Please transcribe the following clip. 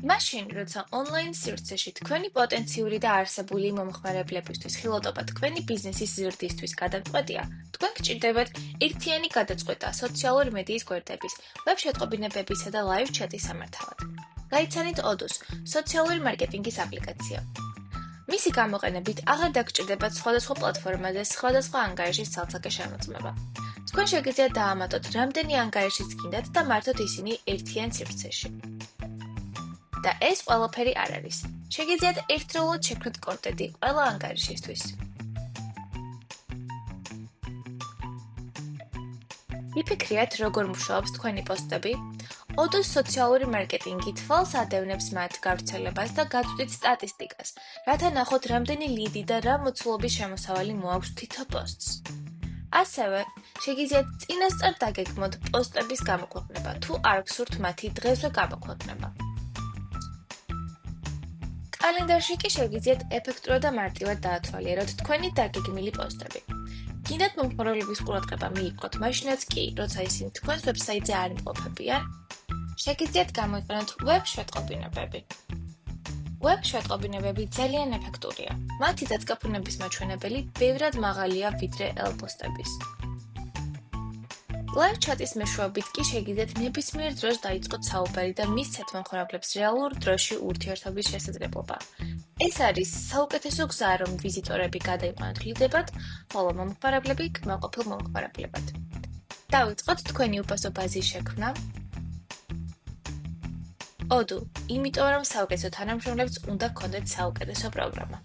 მაშინ, როცა ონლაინ სივრცეში თქვენი პოტენციური და არსებული მომხმარებლებისთვის ხილოტობა თქვენი ბიზნესის ზრდისთვის გადაწყვეტია, თქვენ გჭირდებათ ერთიანი გადაწყვეტა სოციალური მედიის გვერდების, ვებ-შეტყობინებებისა და ლაივ ჩატის სამართავად. გაიცანით Odoo-ს, სოციალური მარკეტინგის აპლიკაცია. მისი გამოყენებით აღარ დაგჭირდებათ სხვადასხვა პლატფორმაზე სხვადასხვა ანგარიშის ცალ-ცალკე შემოწმება. თქვენ შეგიძლიათ დაამატოთ რამდენი ანგარიშიც გინდათ და მართოთ ისინი ერთიან სივრცეში. და ეს ყველაფერი არ არის. შეგიძლიათ ერთდროულად შექმნათ კონტენტი ყველა ანგარიშისთვის. იფიქრიათ, როგორ მუშაობს თქვენი პოსტები? Odoo-ს სოციალური მარკეტინგი თვალს ადევნებს მათ გავრცელებას და გაწვდით სტატისტიკას, რათა ნახოთ რამდენი ლიდი და რა მოცულობის შემოსავალი მოაქვს თითო პოსტს. ასევე, შეგიძლიათ წინასწარ დაგეგმოთ პოსტების გამოქვეყნება, თუ არ გსურთ მათი დღესვე გამოქვეყნება. კალენდარში კი შეგიძლიათ ეფექტურად და მარტივად დაათვალიეროთ თქვენი დაგეგმილი პოსტები. გინდათ მომხმარებლების ყურადღება მიიპყროთ, მაშინაც კი, როცა ისინი თქვენს ვებსაიტზე არ იმყოფებიან, შეგიძლიათ გამოიყენოთ ვებ-შეტყობინებები. ვებ-შეტყობინებები ძალიან ეფექტურია. მათი დაწკაფუნების მაჩვენებელი ბევრად მაღალია ვიდრე ელ-პოსტების. ლაივ ჩატის მეშვეობით კი შეგიძლიათ ნებისმიერ დროს დაიწყოთ საუბარი და მისცეთ მომხმარებლებს რეალურ დროში ურთიერთობის შესაძლებლობა. ეს არის საუკეთესო გზა, რომ ვიზიტორები გადაიყვანოთ ლიდებად, ხოლო მომხმარებლები კმაყოფილ მომხმარებლებად. დავიწყოთ თქვენი უპასო ბაზის შექმნა. Odoo, იმიტომ რომ საუკეთესო თანამშრომლებს უნდა გქონდეთ საუკეთესო პროგრამა.